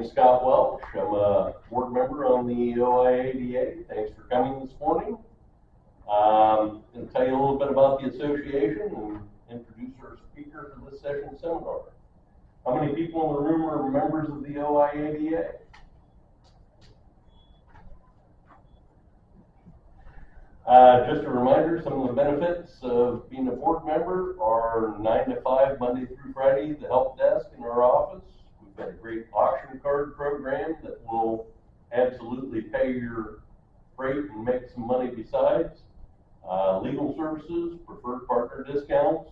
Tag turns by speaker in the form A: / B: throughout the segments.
A: name's Scott Welch. I'm a board member on the OIADA. Thanks for coming this morning. I'll tell you a little bit about the association and introduce our speaker for this session seminar. How many people in the room are members of the OIADA? Just a reminder, some of the benefits of being a board member are 9 to 5 Monday through Friday, the help desk in our office. We've got a great auction card program that will absolutely pay your freight and make some money besides. Legal services, preferred partner discounts,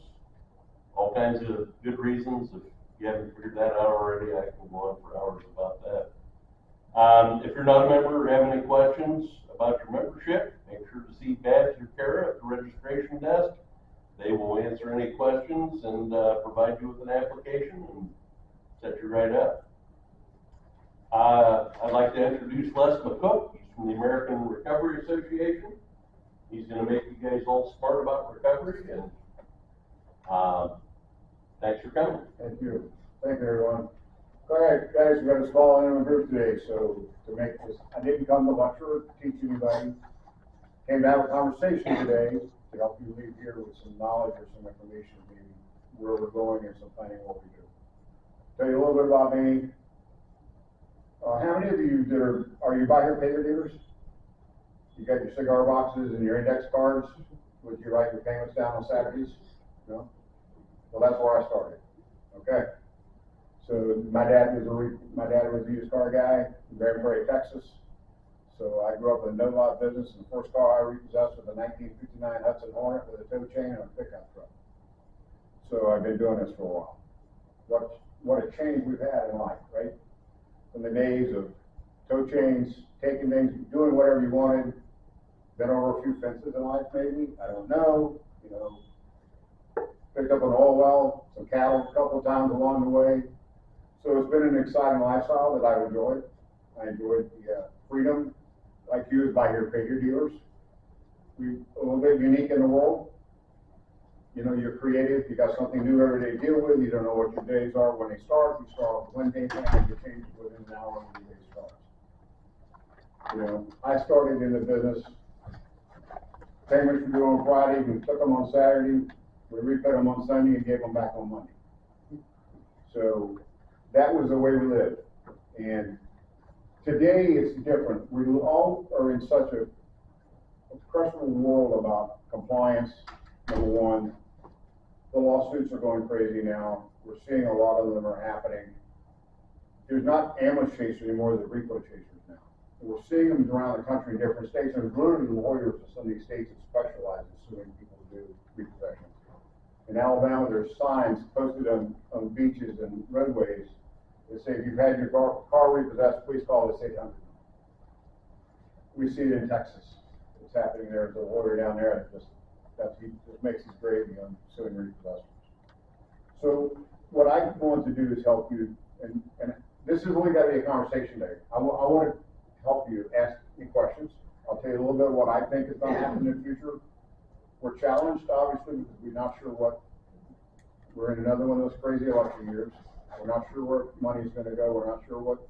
A: all kinds of good reasons. If you haven't figured that out already, I can go on for hours about that. If you're not a member or have any questions about your membership, make sure to see Babs or Kara at the registration desk. They will answer any questions and provide you with an application and set you right up. I'd like to introduce Les McCook. He's from the American Recovery Association. He's going to make you guys all smart about recovery, and thanks for coming.
B: Thank you. Thank you, everyone. All right, guys, we got a small intimate group today, so to make this, I didn't come to lecture or teach anybody. Came to have a conversation today to help you leave here with some knowledge or some information, maybe where we're going and some planning what we do. Tell you a little bit about me. How many of you that are you buy here paper dealers? You got your cigar boxes and your index cards with you write your payments down on Saturdays? No? Well, that's where I started. Okay. So my dad was a used car guy in Grand Prairie, Texas. So I grew up in the no-lot business, and the first car I repossessed was a 1959 Hudson Hornet with a tow chain and a pickup truck. So I've been doing this for a while. What a change we've had in life, right? From the days of tow chains, taking things, doing whatever you wanted, been over a few fences in life maybe, I don't know, you know, picked up an oil well, some cattle a couple of times along the way. So it's been an exciting lifestyle that I've enjoyed. I enjoyed the freedom, like you, is by here pay your dealers. We're a little bit unique in the world. You know, you're creative, you got something new every day to deal with, you don't know what your days are when they start. You start off one day plan and you change it within an hour when your day starts. You know, I started in the business, payments were due on Friday, we took them on Saturday, we repaid them on Sunday and gave them back on Monday. So that was the way we lived. And today it's different. We all are in such a stressful world about compliance, number one. The lawsuits are going crazy now. We're seeing a lot of them are happening. There's not ambulance chasers anymore, there's repo chasers now. And we're seeing them around the country in different states, and there's literally lawyers in some of these states that specialize in suing people who do repossessions. In Alabama, there's signs posted on beaches and roadways that say, if you've had your car repossessed, please call the state 800. We see it in Texas. It's happening there. There's a lawyer down there that just makes his gravy on suing repossessors. So what I want to do is help you, and this is only got to be a conversation today. I want to help you ask me questions. I'll tell you a little bit of what I think is going to happen in the future. We're challenged, obviously, because we're not sure we're in another one of those crazy election years. We're not sure where money is going to go. We're not sure what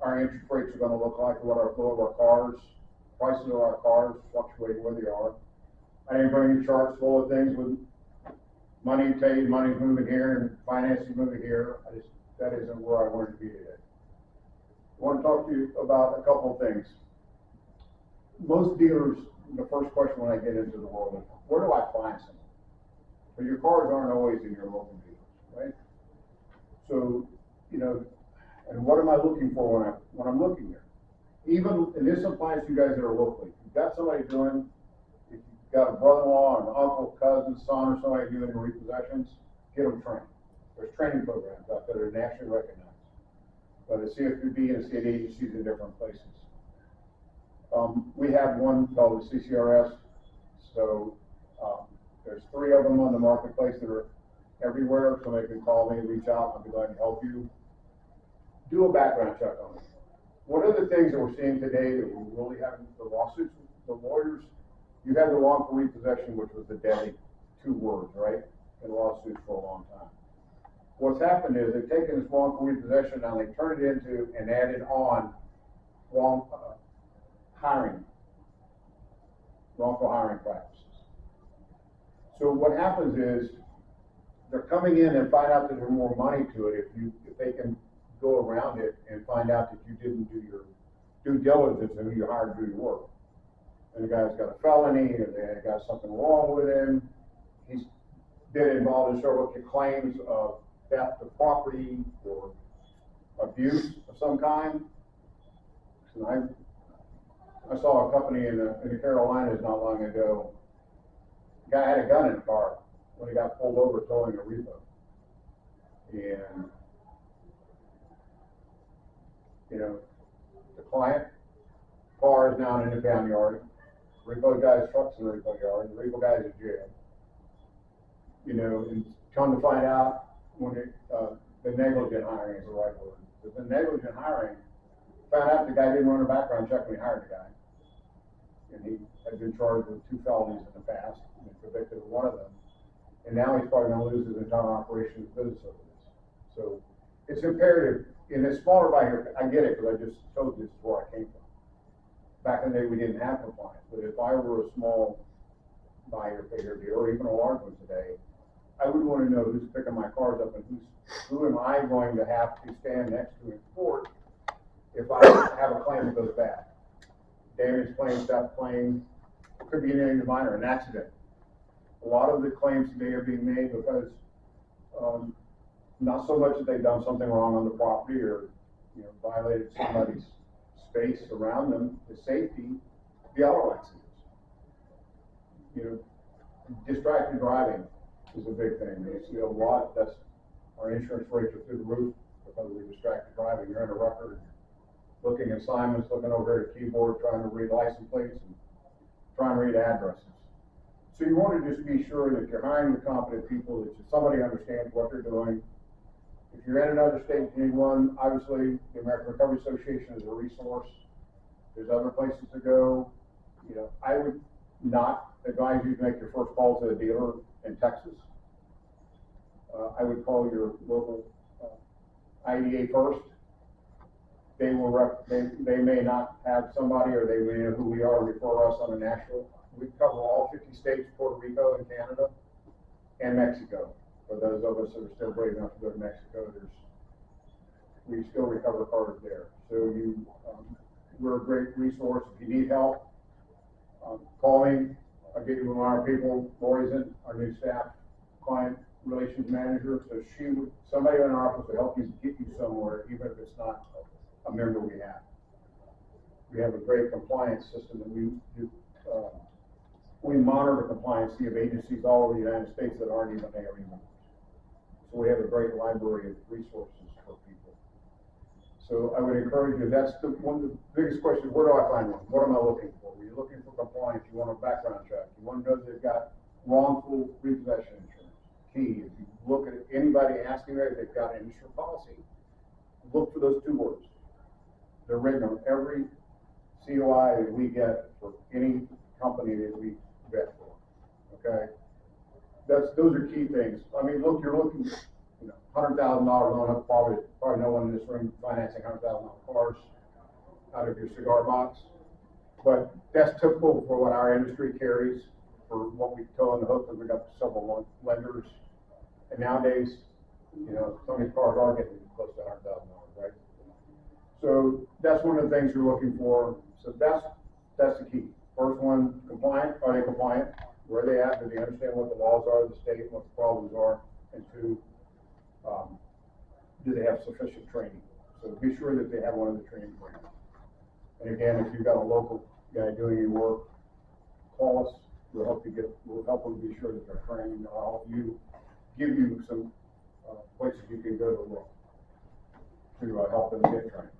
B: our interest rates are going to look like, what our flow of our cars, prices of our cars fluctuating where they are. I didn't bring you charts full of things with money paid, money moving here, and finances moving here. That isn't where I wanted to be today. I want to talk to you about a couple of things. Most dealers, the first question when I get into the world is, where do I find someone? But your cars aren't always in your local dealers, right? So, you know, and what am I looking for when I'm looking there? Even, and this applies to you guys that are locally. If you've got somebody doing, if you've got a brother-in-law, an uncle, cousin, son, or somebody doing repossessions, get them trained. There's training programs out there that are nationally recognized by the CFPB and state agencies in different places. We have one called the CCRS. So there's 3 of them on the marketplace that are everywhere. Somebody can call me, reach out, I'll be glad to help you. Do a background check on it. One of the things that we're seeing today that we really have the lawsuits, the lawyers, you had the wrongful repossession, which was the deadly 2 words, right? In lawsuits for a long time. What's happened is they've taken this wrongful repossession, now they turned it into and added on wrong, wrongful hiring practices. So what happens is, they're coming in and find out that there's more money to it if they can go around it and find out that you didn't do your due diligence and who you hired to do your work. And the guy's got a felony, or they got something wrong with him. He's been involved in several claims of theft of property or abuse of some kind. And I saw a company in the Carolinas not long ago. The guy had a gun in the car when he got pulled over towing a repo. And, you know, the client car is now in the impound yard. Repo guy's truck's in the repo yard. The repo guy's in jail. You know, and come to find out when the negligent hiring is the right word. But the negligent hiring, found out the guy didn't run a background check when he hired the guy. And he had been charged with 2 felonies in the past and convicted of one of them. And now he's probably going to lose his entire operation of business over this. So it's imperative. In a smaller buyer, I get it because I just told you this is where I came from. Back in the day, we didn't have compliance. But if I were a small buyer, payer dealer, or even a large one today, I would want to know who's picking my cars up and who am I going to have to stand next to in court if I have a claim that goes bad. Damage claim, theft claim, it could be anything minor, an accident. A lot of the claims today are being made because not so much that they've done something wrong on the property or, you know, violated somebody's space around them, the safety, the auto accidents. You know, distracted driving is a big thing. You see a lot. That's our insurance rates are through the roof because we distracted driving. You're in a record, looking at assignments, looking over at a keyboard, trying to read license plates and trying to read addresses. So you want to just be sure that you're hiring the competent people, that somebody understands what they're doing. If you're in another state, you need one. Obviously, the American Recovery Association is a resource. There's other places to go. You know, I would not advise you to make your first call to a dealer in Texas. I would call your local IDA first. They will they may not have somebody, or they may know who we are and refer us on a national. We cover all 50 states, Puerto Rico and Canada, and Mexico. For those of us that are still brave enough to go to Mexico, we still recover cars there. So we're a great resource. If you need help, call me. I'll get you one of our people, Lori's our new staff client relations manager. So somebody in our office will help you get you somewhere, even if it's not a member we have. We have a great compliance system that we do. We monitor compliance of agencies all over the United States that aren't even there anymore. So we have a great library of resources for people. So I would encourage you, that's one of the biggest questions, where do I find one? What am I looking for? When you're looking for compliance, you want a background check. You want to know that they've got wrongful repossession insurance. Key, if you look at anybody asking if they've got an insurance policy, look for those 2 words. They're written on every COI that we get for any company that we vet for. Okay, those are key things. I mean, look, you're looking, you know, $100,000 on probably no one in this room financing $100,000 cars out of your cigar box, but that's typical for what our industry carries for what we tow on the hook, because we got several lenders, and nowadays, you know, some of these cars are getting close to $100,000, right? So that's one of the things you're looking for. So that's the key. First one, compliant. Are they compliant? Where are they at? Do they understand what the laws are of the state, what the problems are? And 2, do they have sufficient training? So be sure that they have one of the training programs. And again, if you've got a local guy doing your work, call us. We'll help them be sure that they're trained. I'll give you some places you can go to look to help them get trained.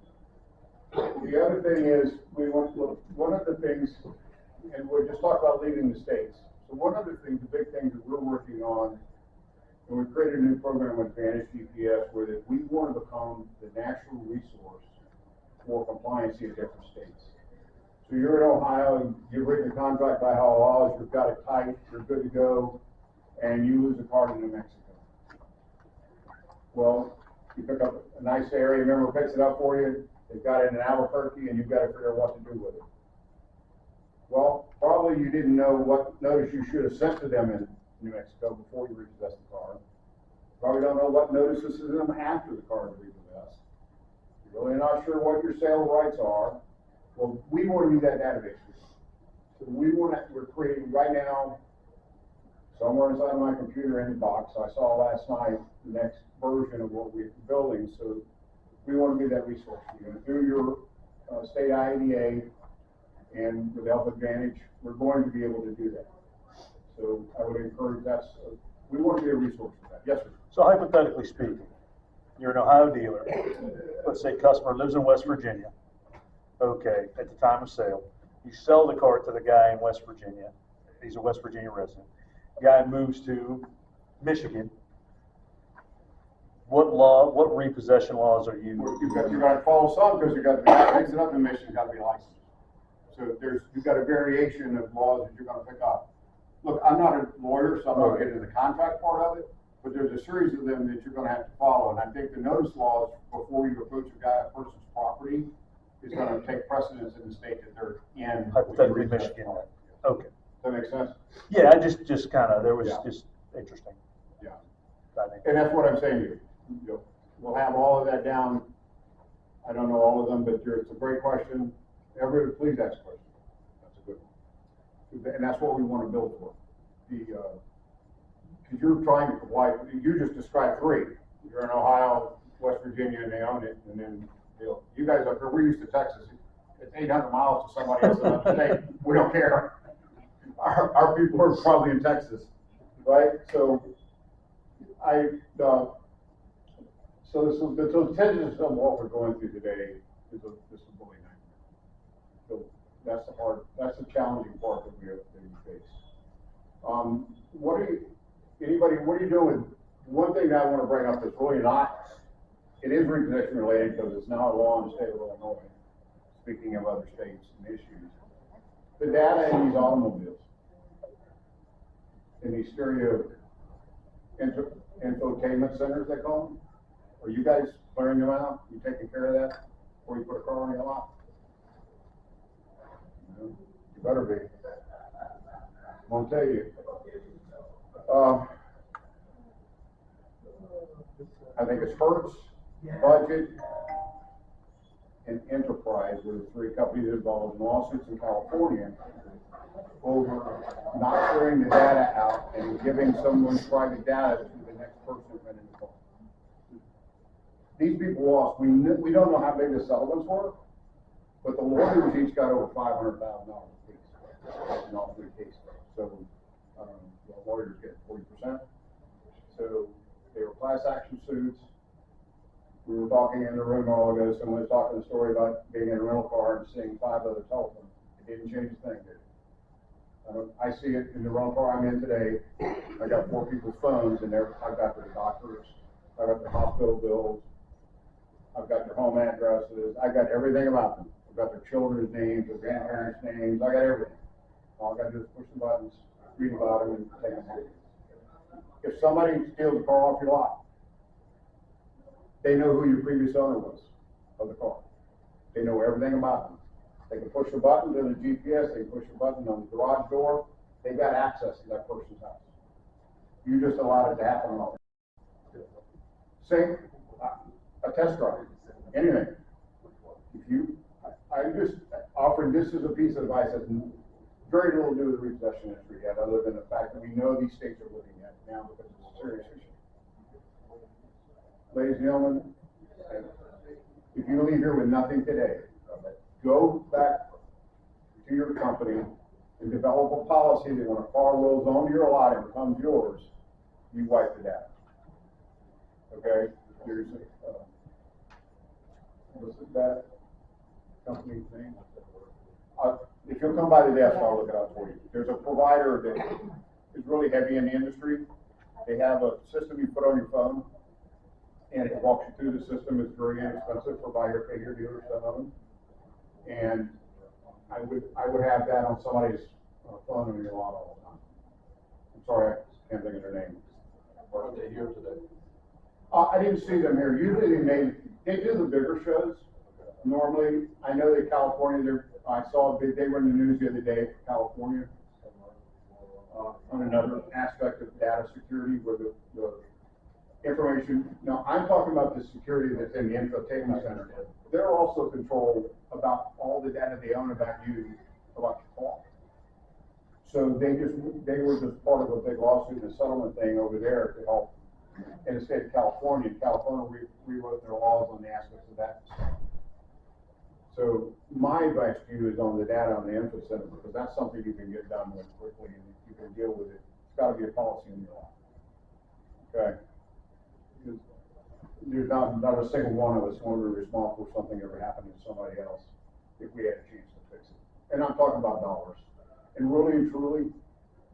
B: The other thing is, one of the things, and we just talked about leaving the states. So one of the things, the big things that we're working on, and we created a new program with Advantage GPS, where that we want to become the national resource for compliance in different states. So you're in Ohio, you've written a contract by Ohio laws, you've got it tight, you're good to go, and you lose a car to New Mexico. Well, you pick up a nice area, member picks it up for you, they've got it in Albuquerque, and you've got to figure out what to do with it. Well, probably you didn't know what notice you should have sent to them in New Mexico before you repossessed the car. Probably don't know what notices to them after the car is repossessed. You're really not sure what your sale rights are. Well, we want to be that database. So we're creating right now, somewhere inside my computer in the box, I saw last night the next version of what we're building. So we want to be that resource for you. Through your state IADA and with Health Advantage, we're going to be able to do that. So I would encourage we want to be a resource for that. Yes, sir.
C: So hypothetically speaking, you're an Ohio dealer. Let's say customer lives in West Virginia. Okay, at the time of sale, you sell the car to the guy in West Virginia. He's a West Virginia resident. Guy moves to Michigan. What repossession laws are you?
B: You're going to follow some because you've got to mix it up in Michigan. You've got to be licensed. So you've got a variation of laws that you're going to pick up. Look, I'm not a lawyer, so I'm not getting into the contract part of it, but there's a series of them that you're going to have to follow. And I think the notice laws before you approach a person's property is going to take precedence in the state that they're in.
C: Hypothetically, Michigan. Okay.
B: Does that make sense?
C: Yeah, I just kind of, there was just interesting.
B: Yeah.
C: I think.
B: And that's what I'm saying to you. We'll have all of that down. I don't know all of them, but it's a great question. Everybody, please ask a question. That's a good one. And that's what we want to build for. Because you're trying to comply. You just described three. You're in Ohio, West Virginia, and they own it. And then you guys up here, we're used to Texas. It's 800 miles to somebody else in another state. We don't care. Our people are probably in Texas, right? So the antithesis of what we're going through today is a bully nightmare. So that's the challenging part that we face. What are you doing? One thing that I want to bring up that's really not, it is repossession related because it's now a law in the state of Illinois, speaking of other states and issues. The data in these automobiles, in these stereo infotainment centers, they call them, are you guys clearing them out? You taking care of that before you put a car on your lot? You better be. I won't tell you. I think it's Hertz, Budget, and Enterprise were the three companies involved in lawsuits in California over not clearing the data out and giving someone's private data to the next person who went in the car. These people lost. We don't know how big the settlements were, but the lawyers each got over $500,000 a piece in all three cases. So the lawyers get 40%. So they were class action suits. We were talking in the room a while ago. Someone was talking a story about being in a rental car and seeing 5 other telephones. It didn't change a thing, did it? I see it in the rental car I'm in today. I got 4 people's phones, and I've got their doctors, I've got their hospital bills, I've got their home addresses, I got everything about them. I've got their children's names, their grandparents' names, I got everything. All I got to do is push the buttons, read about them, and take them home. If somebody steals a car off your lot, they know who your previous owner was of the car. They know everything about them. They can push a button to the GPS, they can push a button on the garage door, they've got access to that person's house. You just allowed it to happen on say a test drive, anything. I'm just offering this as a piece of advice that has very little to do with the repossession industry yet, other than the fact that we know these states are looking at it now because it's a serious issue. Ladies and gentlemen, if you leave here with nothing today, go back to your company and develop a policy that when a car rolls onto your lot and becomes yours, you wipe it out. Okay? Here's what's that company's name? If you'll come by the desk, I'll look it up for you. There's a provider that is really heavy in the industry. They have a system you put on your phone, and it walks you through the system. It's very inexpensive for buyer pay your dealers, some of them. And I would have that on somebody's phone in your lot all the time. I'm sorry, I can't think of their name.
A: Are they here today?
B: I didn't see them here. Usually they do the bigger shows. Normally, I know that California, I saw they were in the news the other day, California, on another aspect of data security where the information, now I'm talking about the security that's in the infotainment center. They're also controlled about all the data they own about you, about your car. So they were just part of a big lawsuit and a settlement thing over there to help in the state of California. California rewrote their laws on the aspects of that. So my advice to you is on the data on the info center, because that's something you can get done with quickly and you can deal with it. It's got to be a policy in your law. Okay. There's not a single one of us want to be responsible for something ever happening to somebody else if we had a chance to fix it. And I'm talking about dollars. And really and truly,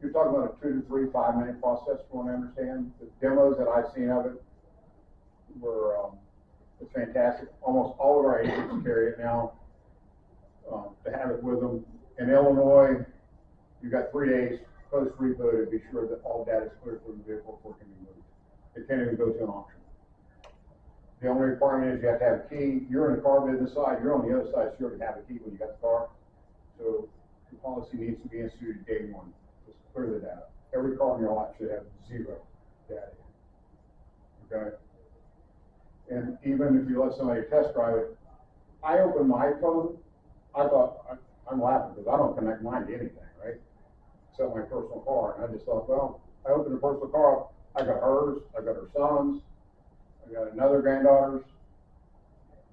B: you're talking about a 2 to 3, 5 minute process from what I understand. The demos that I've seen of it were it's fantastic. Almost all of our agents carry it now to have it with them. In Illinois, you've got 3 days post repo to be sure that all data is clear from the vehicle before it can be moved. It can't even go to an auction. The only requirement is you have to have a key. You're in the car business side, you're on the other side, so you already have a key when you got the car. So the policy needs to be instituted day one. Just clear the data. Every car in your lot should have 0 data. Okay? And even if you let somebody test drive it, I opened my phone, I thought, I'm laughing because I don't connect mine to anything, right? Except my personal car. And I just thought, well, I opened the personal car up, I got hers, I got her son's, I got another granddaughter's.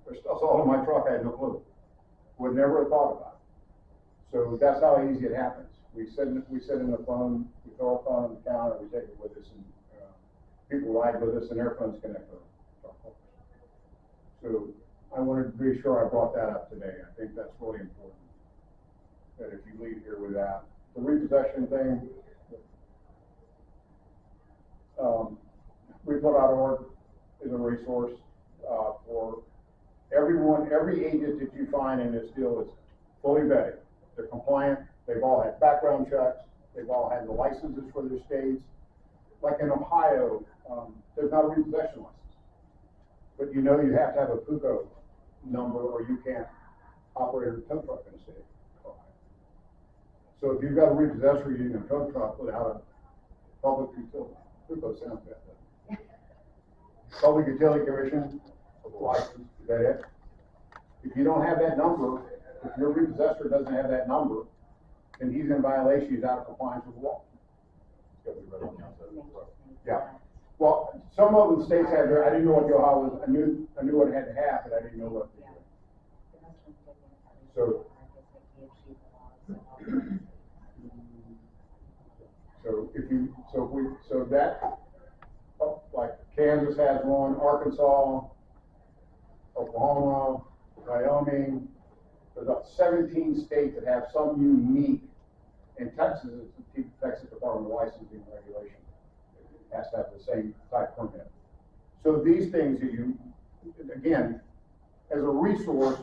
B: There's stuff all in my truck, I had no clue. Would never have thought about it. So that's how easy it happens. We sit in the phone, we throw our phone on the counter, we take it with us, and people ride with us, and their phones connect to our cars. So I wanted to be sure I brought that up today. I think that's really important. That if you leave here with that. The repossession thing, report.org is a resource for everyone. Every agent that you find in this deal is fully vetted. They're compliant. They've all had background checks. They've all had the licenses for their states. Like in Ohio, there's not a repossession license. But you know you have to have a PUCO number or you can't operate a tow truck in the state of Ohio. So if you've got a repossessor using a tow truck without a public utility, PUCO sounds bad. Public Utility Commission license, is that it? If you don't have that number, if your repossessor doesn't have that number, then he's in violation, he's out of compliance with the law. Yeah. Well, some of the states have their, I didn't know what the Ohio was, I knew what it had to have, but I didn't know what to do. So that, like Kansas has one, Arkansas, Oklahoma, Wyoming, there's about 17 states that have some unique, in Texas, the Texas Department of Licensing and Regulation has to have the same type permit. So these things that you, again, as a resource,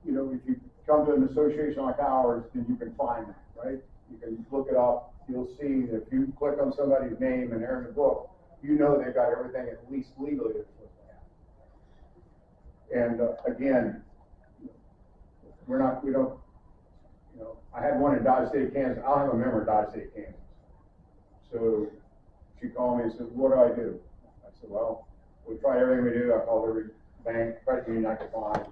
B: you know, if you come to an association like ours, then you can find that, right? You can look it up, you'll see that if you click on somebody's name and they're in the book, you know they've got everything at least legally they're supposed to have. And again, we don't, you know, I had one in Dodge City, Kansas. I don't have a member in Dodge City, Kansas. So she called me and said, what do I do? I said, well, we tried everything we do. I called every bank, credit union I could find.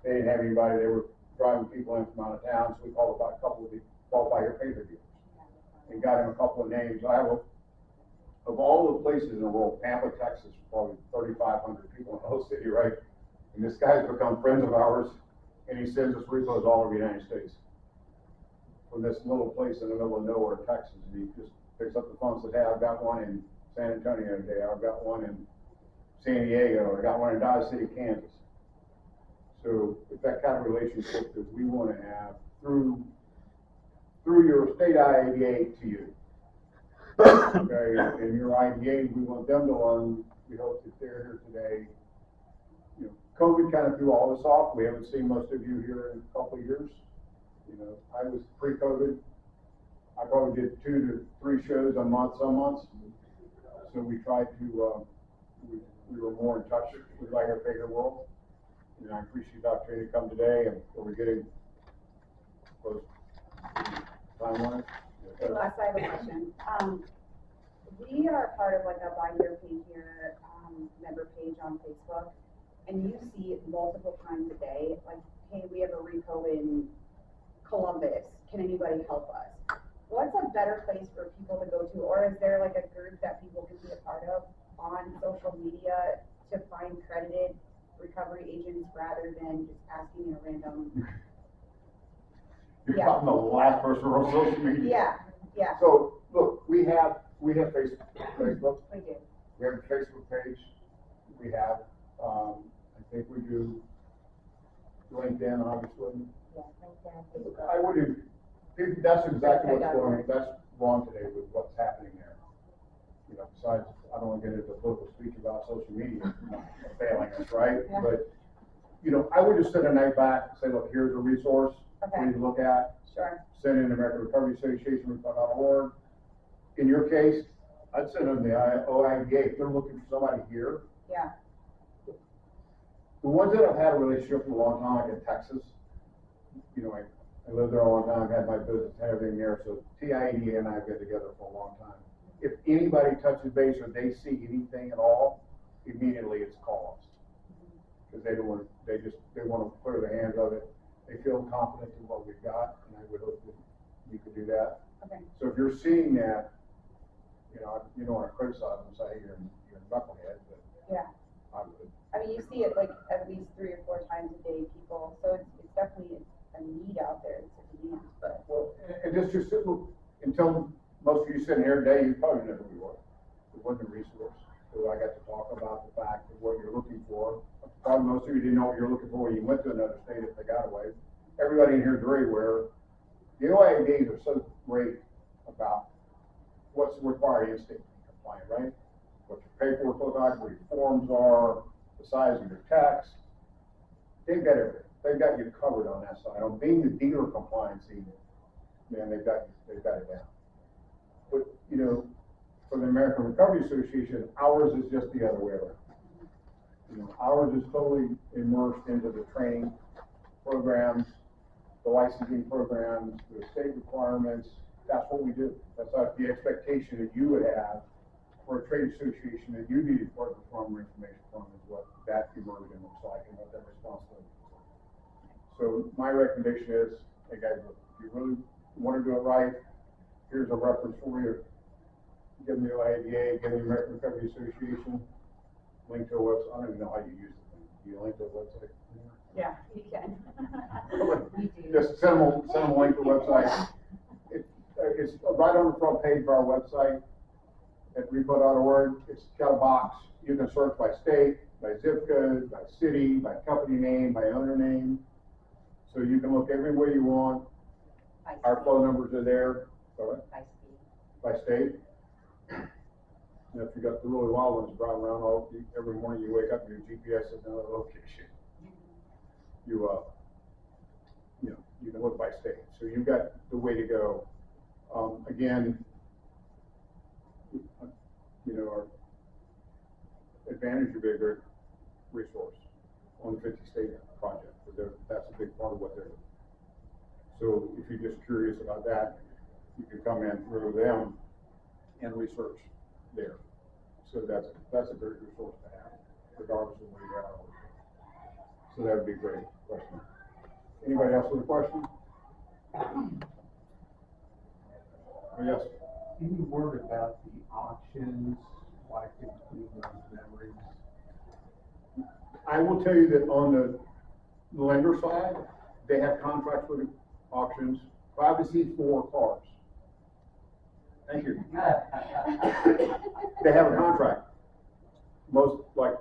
B: They didn't have anybody. They were driving people in from out of town. So we called about a couple of the qualified paper dealers and got him a couple of names. I have of all the places in the world, Pampa, Texas, probably 3,500 people in the whole city, right? And this guy's become friends of ours, and he sends us repos all over the United States. From this little place in the middle of nowhere, Texas, and he just picks up the phone and says, hey, I've got one in San Antonio today, I've got one in San Diego, I got one in Dodge City, Kansas. So it's that kind of relationship that we want to have through your state IADA to you. Okay, and your IDA, we want them to learn. We hope that they're here today. You know, COVID kind of threw all this off. We haven't seen most of you here in a couple of years. You know, I was pre-COVID. I probably did 2 to 3 shows a month, some months. So we tried to we were more in touch with like our bigger world. And I appreciate the opportunity to come today, and we're getting close time-wise.
D: Hey, Les, I have a question. We are part of like a Buy Here, Pay Here, member page on Facebook, and you see multiple times a day, like, hey, we have a repo in Columbus, can anybody help us? What's a better place for people to go to, or is there like a group that people can be a part of on social media to find credited recovery agents rather than just asking a random?
B: You're
D: Yeah.
B: talking the last person on social media.
D: Yeah, yeah,
B: So, look, we have Facebook,
D: we do.
B: we have a Facebook page, we have, I think we do LinkedIn, obviously.
D: Yeah, LinkedIn,
B: I
D: Facebook.
B: wouldn't, that's exactly that's wrong today with what's happening there. You know, besides, I don't wanna get into political speech about social media failing us, right?
D: Yeah.
B: But, you know, I would just send a note back and say, look, here's a resource for
D: Okay.
B: you to look at.
D: Sure,
B: Send in the American Recovery Association, repo.org. In your case, I'd send them the OIDA, if they're looking for somebody here.
D: yeah,
B: The ones that have had a relationship for a long time, like in Texas, you know, I lived there a long time, had my business and everything there, so TIADA and I have been together for a long time. If anybody touches base or they see anything at all, immediately it's call us. Because they don't want, they want to clear their hands of it. They feel confident in what we've got, and I would hope that you could do that.
D: okay,
B: So if you're seeing that, you don't want to criticize them and say, hey, you're a knucklehead, but
D: yeah.
B: I would.
D: I mean, you see it like at least 3 or 4 times a day, people, so it's definitely a need out there, it's a demand, but.
B: Well, and just look, until most of you sitting here today, you probably know who we were. It wasn't a resource. So I got to talk about the fact of what you're looking for. Probably most of you didn't know what you're looking for when you went to another state if they got away. Everybody in here is very aware. The OIDs are so great about what's required in state compliant, right? What your paperwork looks like, what your forms are, the size of your tax. They've got everything. They've got you covered on that side. On being the dealer compliance, man, they've got it down. But, you know, for the American Recovery Association, ours is just the other way around. You know, ours is totally immersed into the training programs, the licensing programs, the state requirements. That's what we do. That's not the expectation that you would have for a trade association that you need partner from or information from is what that immersion looks like and what that responsibility looks like. So my recommendation is, hey guys, look, if you really want to do it right, here's a reference for you. Give them the OIDA, give them the American Recovery Association, link to a website. I don't even know how you use the thing. Do you link to a website?
D: Yeah, you can. We do.
B: Just send them a link to the website. It's right on the front page of our website at repo.org. It's got a box. You can search by state, by zip code, by city, by company name, by owner name. So you can look everywhere you want. Our phone numbers are there. Sorry? By state. And if you got the really wild ones driving around every morning, you wake up and your GPS is another location. You can look by state. So you've got the way to go. Again, our Advantage would be a great resource on the 50 state project. That's a big part of what they're doing. So if you're just curious about that, you can come in through them and research there. So that's a great resource to have, regardless of where you are. So that would be a great question. Anybody else with a question? Oh, yes.
E: Any word about the auctions, like including those memories?
B: I will tell you that on the lender side, they have contracts with auctions, privacy for cars. Thank you. They have a contract. Most, like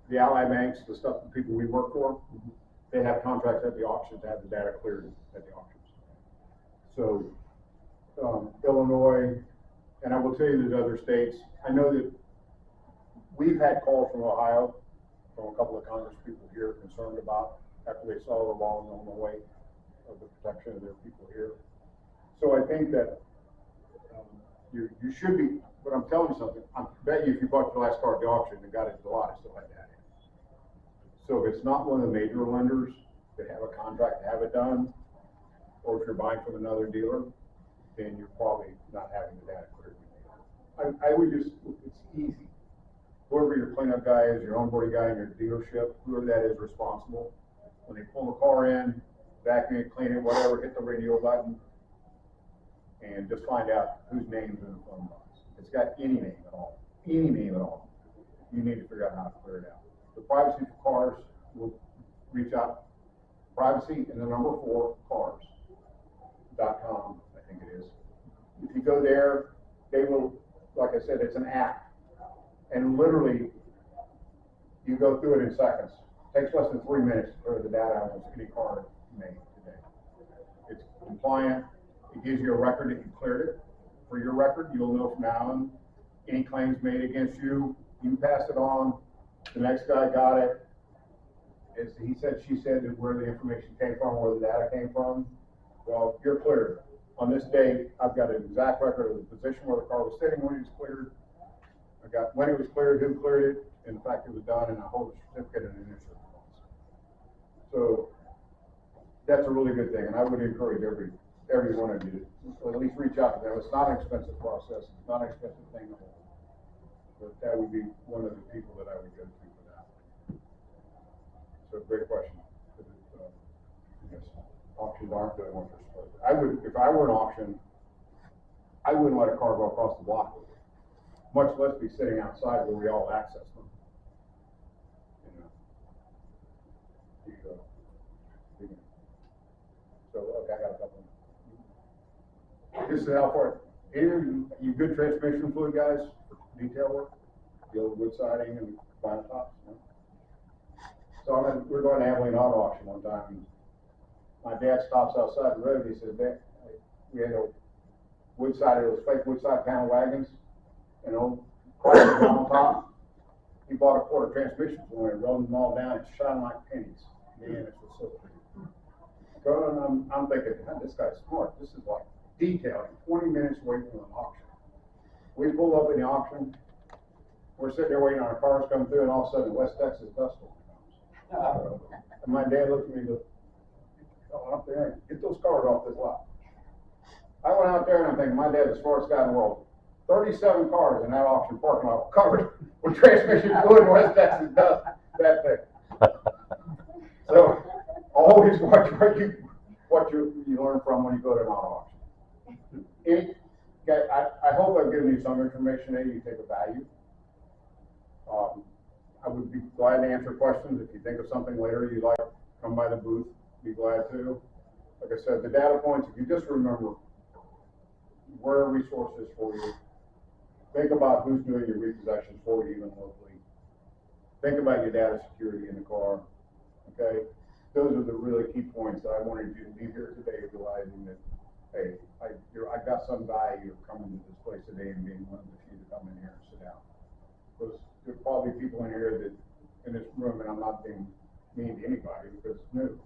B: the Ally banks, the stuff, the people we work for, they have contracts at the auction to have the data cleared at the auctions. So, Illinois, and I will tell you that other states, I know that we've had calls from Ohio, from a couple of Congress people here concerned about after they saw the law in Illinois of the protection of their people here. So I think that you should be But I'm telling you something, I bet you if you bought your last car at the auction and got it at the lot, it still had that in. So if it's not one of the major lenders that have a contract to have it done, or if you're buying from another dealer, then you're probably not having the data cleared. I would just, it's easy. Whoever your cleanup guy is, your onboarding guy in your dealership, whoever that is responsible, when they pull the car in, vacuum it, clean it, whatever, hit the radio button, and just find out whose name's in the phone box. If it's got any name at all, you need to figure out how to clear it out. The privacy for cars will reach out, privacy and the number 4 cars.com, I think it is. If you go there, they will, like I said, it's an app. And literally, you go through it in seconds. It takes less than 3 minutes to clear the data on almost any car made today. It's compliant. It gives you a record that you cleared it. For your record, you'll know from now on any claims made against you. You pass it on. The next guy got it. It's, he said, she said, that where the information came from, where the data came from. Well, you're cleared. On this day, I've got an exact record of the position where the car was sitting when it was cleared. I got when it was cleared, who cleared it, in fact it was done, and I hold a certificate and initial response. So that's a really good thing, and I would encourage every one of you to at least reach out to them. It's not an expensive process, it's not an expensive thing to hold. But that would be one of the people that I would go to for that. So great question. Yes, auctions aren't doing what they're supposed to. I would, if I were an auction, I wouldn't let a car go across the block with it, much less be sitting outside where we all access them. So, okay, I got a couple. This is how far, here, you good transmission fluid guys for detail work? The old wood siding and vinyl tops? No? So we're going to Abilene Auto Auction one time, and my dad stops outside the road, he said, Dad, we had a wood sided, those fake wood side panel wagons, and old cars on top. He bought a quarter transmission for it, rolled them all down, and shone like pennies. Man, it was so pretty. So I'm thinking, man, this guy's smart. This is like detailing, 20 minutes away from an auction. We pull up in the auction, we're sitting there waiting on our cars come through, and all of a sudden, the West Texas dust storm comes. And my dad looked at me and goes, go out there and get those cars off this lot. I went out there and I'm thinking, my dad's the smartest guy in the world. 37 cars in that auction parking lot covered with transmission fluid and West Texas dust, that thing. So always watch what you learn from when you go to an auto auction. I hope I've given you some information that you take a value. I would be glad to answer questions. If you think of something later you'd like, come by the booth, be glad to. Like I said, the data points, if you just remember where are resources for you, think about who's doing your repossessions for you even locally. Think about your data security in the car, okay? Those are the really key points that I wanted you to leave here today realizing that, hey, I got some value of coming to this place today and being one of the few to come in here and sit down. Because there's probably people in here that, in this room, and I'm not being mean to anybody because it's new.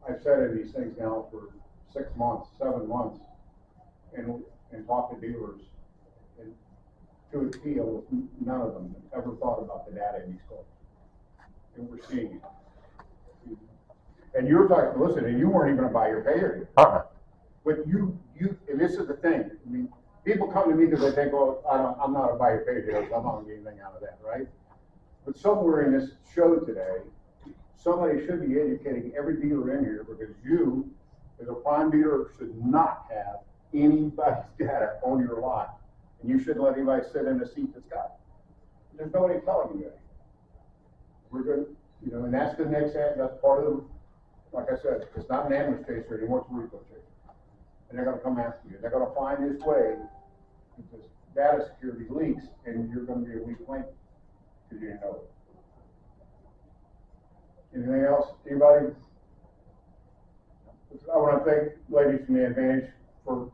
B: I've sat in these things now for 6 months, 7 months, and talked to dealers, and to a T, none of them have ever thought about the data in these cars. And we're seeing it. And you were talking, listen, and you weren't even a buyer payer. But you, and this is the thing. I mean, people come to me because they think, well, I'm not a buyer payer here, so I'm not going to get anything out of that, right? But somewhere in this show today, somebody should be educating every dealer in here because you, as a prime dealer, should not have anybody's data on your lot. And you shouldn't let anybody sit in a seat that's got it. There's nobody telling you that. We're good, you know, and that's the next step. That's part of the, like I said, it's not an ambulance chaser anymore, it's a repo chaser. And they're going to come after you. They're going to find this way because data security leaks, and you're going to be a weak link because you didn't know it. Anything else? Anybody? I want to thank ladies from the Advantage for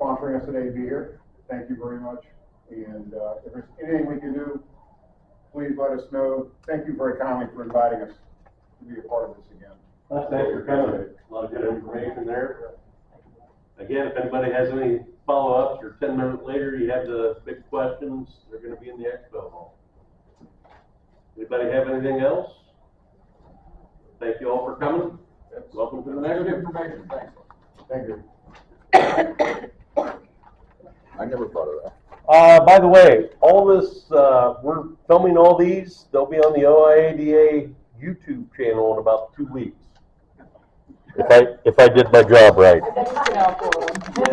B: sponsoring us today to be here. Thank you very much. And if there's anything we can do, please let us know. Thank you very kindly for inviting us to be a part of this again.
A: Thanks for coming. A lot of good information there. Again, if anybody has any follow-ups or 10 minutes later, you have the big questions, they're gonna be in the expo hall. Anybody have anything else? Thank you all for coming. Welcome to the next.
F: Good information, thanks.
B: Thank you.
F: I never thought of that.
A: By the way, all this, we're filming all these, they'll be on the OIADA YouTube channel in about 2 weeks. If I did my job right.